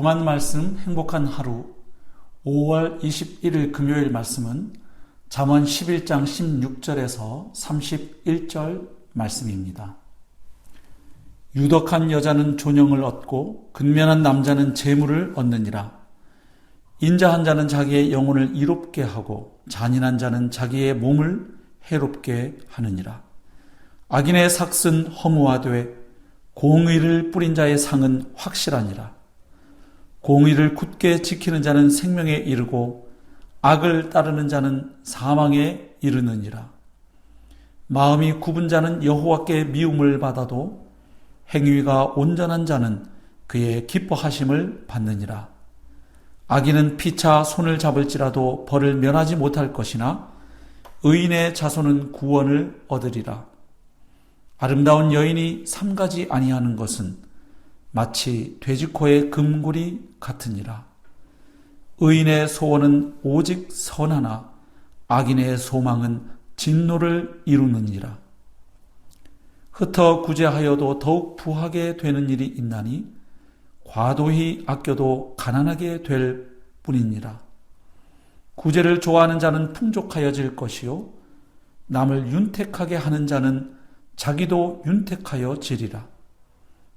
거만 말씀 행복한 하루 5월 21일 금요일 말씀은 잠언 11장 16절에서 31절 말씀입니다. 유덕한 여자는 존영을 얻고 근면한 남자는 재물을 얻느니라. 인자한 자는 자기의 영혼을 이롭게 하고 잔인한 자는 자기의 몸을 해롭게 하느니라. 악인의 삭은 허무하되 공의를 뿌린 자의 상은 확실하니라. 공의를 굳게 지키는 자는 생명에 이르고 악을 따르는 자는 사망에 이르느니라. 마음이 굽은 자는 여호와께 미움을 받아도 행위가 온전한 자는 그의 기뻐하심을 받느니라. 악인은 피차 손을 잡을지라도 벌을 면하지 못할 것이나 의인의 자손은 구원을 얻으리라. 아름다운 여인이 삼가지 아니하는 것은 마치 돼지코의 금골이 같으니라. 의인의 소원은 오직 선하나 악인의 소망은 진노를 이루느니라. 흩어 구제하여도 더욱 부하게 되는 일이 있나니 과도히 아껴도 가난하게 될 뿐이니라. 구제를 좋아하는 자는 풍족하여질 것이요 남을 윤택하게 하는 자는 자기도 윤택하여 지리라.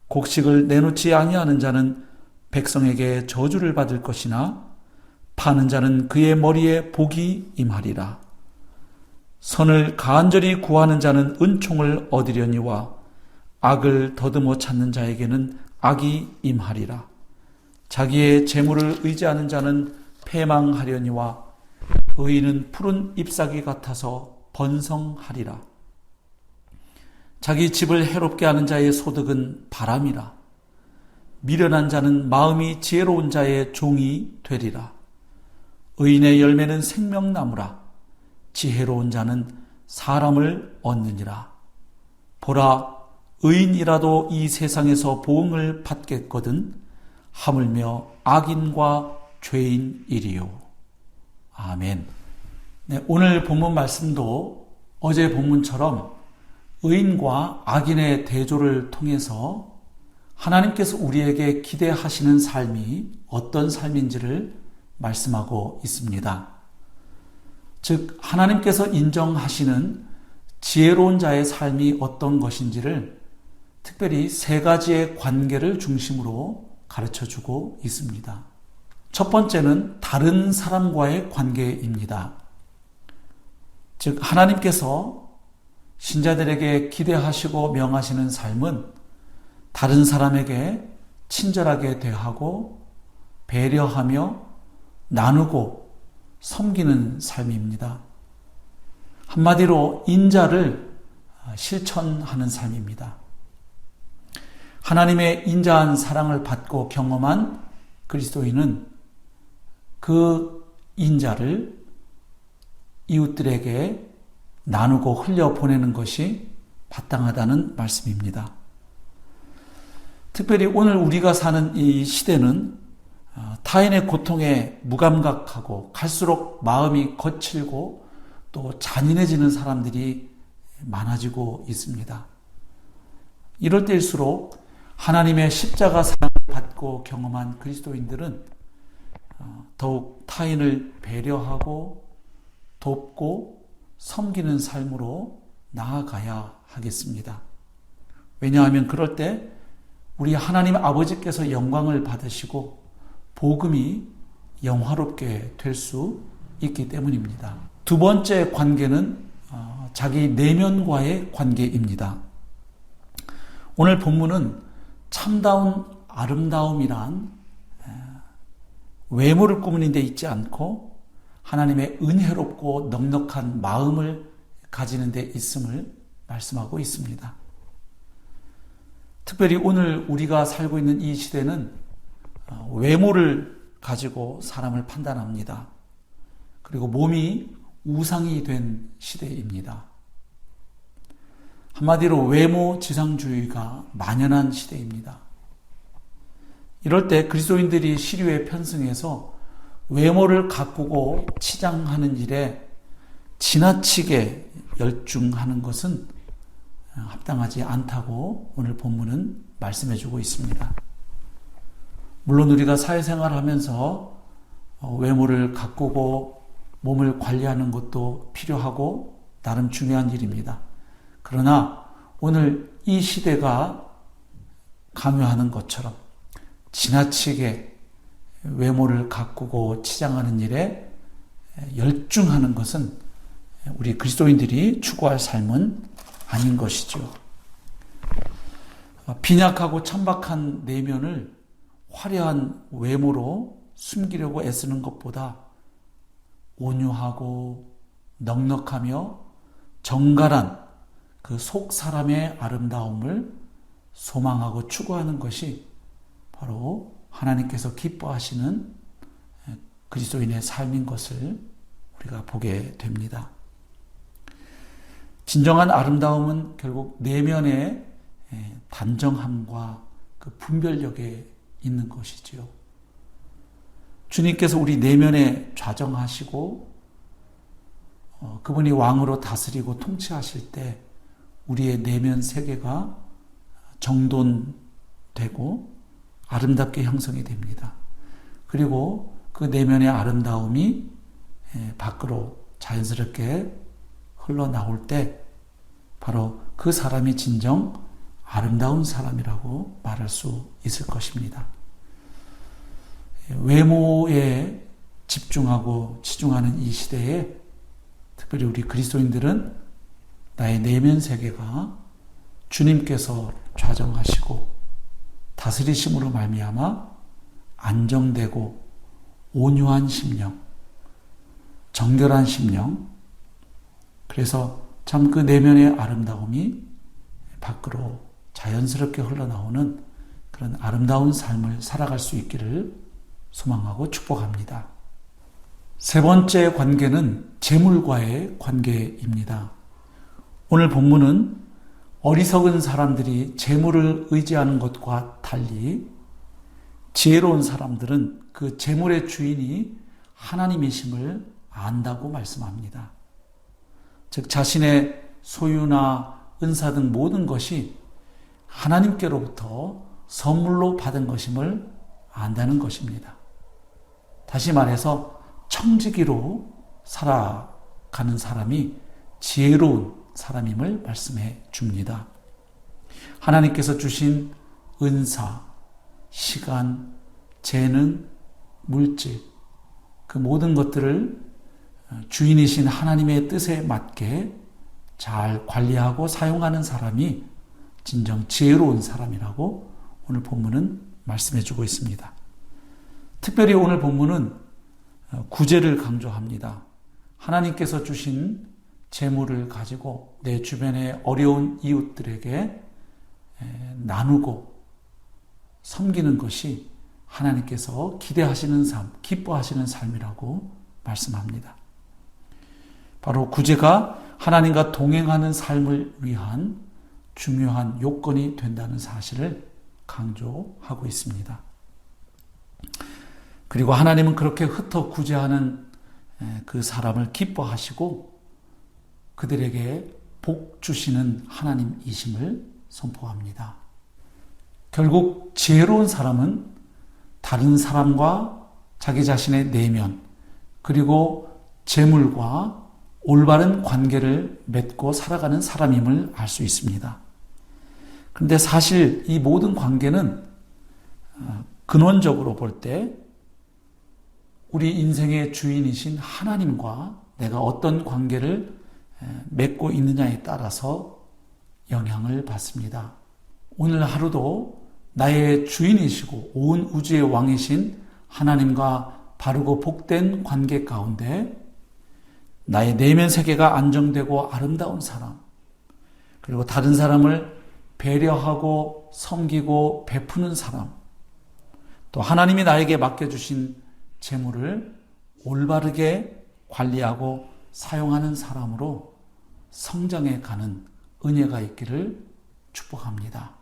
곡식을 내놓지 아니하는 자는 백성에게 저주를 받을 것이나 파는 자는 그의 머리에 복이 임하리라. 선을 간절히 구하는 자는 은총을 얻으려니와 악을 더듬어 찾는 자에게는 악이 임하리라. 자기의 재물을 의지하는 자는 패망하려니와 의인은 푸른 잎사귀 같아서 번성하리라. 자기 집을 해롭게 하는 자의 소득은 바람이라. 미련한 자는 마음이 지혜로운 자의 종이 되리라. 의인의 열매는 생명나무라. 지혜로운 자는 사람을 얻느니라. 보라, 의인이라도 이 세상에서 보응을 받겠거든 하물며 악인과 죄인이리요. 아멘. 네, 오늘 본문 말씀도 어제 본문처럼 의인과 악인의 대조를 통해서 하나님께서 우리에게 기대하시는 삶이 어떤 삶인지를 말씀하고 있습니다. 즉 하나님께서 인정하시는 지혜로운 자의 삶이 어떤 것인지를 특별히 세 가지의 관계를 중심으로 가르쳐주고 있습니다. 첫 번째는 다른 사람과의 관계입니다. 즉 하나님께서 신자들에게 기대하시고 명하시는 삶은 다른 사람에게 친절하게 대하고 배려하며 나누고 섬기는 삶입니다. 한마디로 인자를 실천하는 삶입니다. 하나님의 인자한 사랑을 받고 경험한 그리스도인은 그 인자를 이웃들에게 나누고 흘려보내는 것이 마땅하다는 말씀입니다. 특별히 오늘 우리가 사는 이 시대는 타인의 고통에 무감각하고 갈수록 마음이 거칠고 또 잔인해지는 사람들이 많아지고 있습니다. 이럴 때일수록 하나님의 십자가 사랑을 받고 경험한 그리스도인들은 더욱 타인을 배려하고 돕고 섬기는 삶으로 나아가야 하겠습니다. 왜냐하면 그럴 때 우리 하나님 아버지께서 영광을 받으시고 복음이 영화롭게 될 수 있기 때문입니다. 두 번째 관계는 자기 내면과의 관계입니다. 오늘 본문은 참다운 아름다움이란 외모를 꾸미는 데 있지 않고 하나님의 은혜롭고 넉넉한 마음을 가지는 데 있음을 말씀하고 있습니다. 특별히 오늘 우리가 살고 있는 이 시대는 외모를 가지고 사람을 판단합니다. 그리고 몸이 우상이 된 시대입니다. 한마디로 외모 지상주의가 만연한 시대입니다. 이럴 때 그리스도인들이 시류에 편승해서 외모를 가꾸고 치장하는 일에 지나치게 열중하는 것은 합당하지 않다고 오늘 본문은 말씀해주고 있습니다. 물론 우리가 사회생활을 하면서 외모를 가꾸고 몸을 관리하는 것도 필요하고 나름 중요한 일입니다. 그러나 오늘 이 시대가 강요하는 것처럼 지나치게 외모를 가꾸고 치장하는 일에 열중하는 것은 우리 그리스도인들이 추구할 삶은 아닌 것이죠. 빈약하고 천박한 내면을 화려한 외모로 숨기려고 애쓰는 것보다 온유하고 넉넉하며 정갈한 그 속 사람의 아름다움을 소망하고 추구하는 것이 바로 하나님께서 기뻐하시는 그리스도인의 삶인 것을 우리가 보게 됩니다. 진정한 아름다움은 결국 내면의 단정함과 그 분별력에 있는 것이지요. 주님께서 우리 내면에 좌정하시고 그분이 왕으로 다스리고 통치하실 때 우리의 내면 세계가 정돈되고 아름답게 형성이 됩니다. 그리고 그 내면의 아름다움이 밖으로 자연스럽게 흘러나올 때 바로 그 사람이 진정 아름다운 사람이라고 말할 수 있을 것입니다. 외모에 집중하고 치중하는 이 시대에 특별히 우리 그리스도인들은 나의 내면 세계가 주님께서 좌정하시고 다스리심으로 말미암아 안정되고 온유한 심령, 정결한 심령, 그래서 참 그 내면의 아름다움이 밖으로 자연스럽게 흘러나오는 그런 아름다운 삶을 살아갈 수 있기를 소망하고 축복합니다. 세 번째 관계는 재물과의 관계입니다. 오늘 본문은 어리석은 사람들이 재물을 의지하는 것과 달리 지혜로운 사람들은 그 재물의 주인이 하나님이심을 안다고 말씀합니다. 즉 자신의 소유나 은사 등 모든 것이 하나님께로부터 선물로 받은 것임을 안다는 것입니다. 다시 말해서 청지기로 살아가는 사람이 지혜로운 사람임을 말씀해 줍니다. 하나님께서 주신 은사, 시간, 재능, 물질, 그 모든 것들을 주인이신 하나님의 뜻에 맞게 잘 관리하고 사용하는 사람이 진정 지혜로운 사람이라고 오늘 본문은 말씀해 주고 있습니다. 특별히 오늘 본문은 구제를 강조합니다. 하나님께서 주신 재물을 가지고 내 주변의 어려운 이웃들에게 나누고 섬기는 것이 하나님께서 기대하시는 삶, 기뻐하시는 삶이라고 말씀합니다. 바로 구제가 하나님과 동행하는 삶을 위한 중요한 요건이 된다는 사실을 강조하고 있습니다. 그리고 하나님은 그렇게 흩어 구제하는 그 사람을 기뻐하시고 그들에게 복 주시는 하나님이심을 선포합니다. 결국 지혜로운 사람은 다른 사람과 자기 자신의 내면 그리고 재물과 올바른 관계를 맺고 살아가는 사람임을 알 수 있습니다. 그런데 사실 이 모든 관계는 근원적으로 볼 때 우리 인생의 주인이신 하나님과 내가 어떤 관계를 맺고 있느냐에 따라서 영향을 받습니다. 오늘 하루도 나의 주인이시고 온 우주의 왕이신 하나님과 바르고 복된 관계 가운데 나의 내면 세계가 안정되고 아름다운 사람, 그리고 다른 사람을 배려하고 섬기고 베푸는 사람, 또 하나님이 나에게 맡겨주신 재물을 올바르게 관리하고 사용하는 사람으로 성장해 가는 은혜가 있기를 축복합니다.